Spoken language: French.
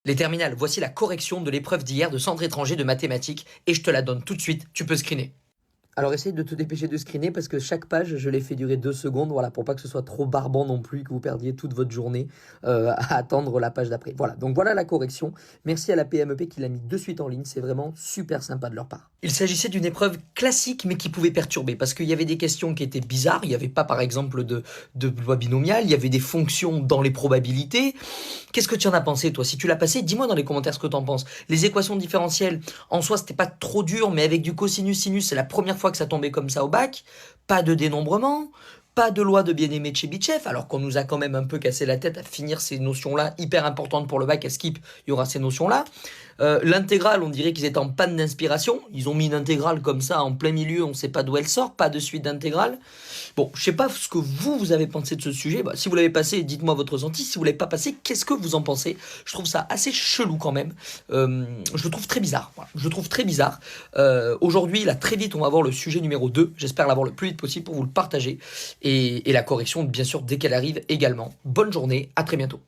Les terminales, voici la correction de l'épreuve d'hier de centre étranger de mathématiques et je te la donne tout de suite, tu peux screener. Alors essaye de te dépêcher de screener parce que chaque page, je l'ai fait durer 2 secondes, voilà, pour pas que ce soit trop barbant non plus, que vous perdiez toute votre journée à attendre la page d'après. Voilà, donc voilà la correction. Merci à la PMEP qui l'a mis de suite en ligne, c'est vraiment super sympa de leur part. Il s'agissait d'une épreuve classique mais qui pouvait perturber parce qu'il y avait des questions qui étaient bizarres, il n'y avait pas par exemple de loi binomiale, il y avait des fonctions dans les probabilités. Qu'est-ce que tu en as pensé toi? Si tu l'as passé, dis-moi dans les commentaires ce que tu en penses. Les équations différentielles, en soi, c'était pas trop dur, mais avec du cosinus-sinus, c'est la première fois que ça tombait comme ça au bac. Pas de dénombrement, pas de loi de bien-aimé de Chebyshev, alors qu'on nous a quand même un peu cassé la tête à finir ces notions-là, hyper importantes pour le bac. À Skip, il y aura ces notions-là. L'intégrale, on dirait qu'ils étaient en panne d'inspiration. Ils ont mis une intégrale comme ça en plein milieu, on ne sait pas d'où elle sort, pas de suite d'intégrale. Bon, je sais pas ce que vous avez pensé de ce sujet. Bah, si vous l'avez passé, dites-moi votre ressenti. Si vous l'avez pas passé, qu'est-ce que vous en pensez? Je trouve ça assez chelou quand même. Je le trouve très bizarre. Voilà. Je le trouve très bizarre. Aujourd'hui, là, très vite, on va voir le sujet numéro 2. J'espère l'avoir le plus vite possible pour vous le partager. Et la correction, bien sûr, dès qu'elle arrive également. Bonne journée, à très bientôt.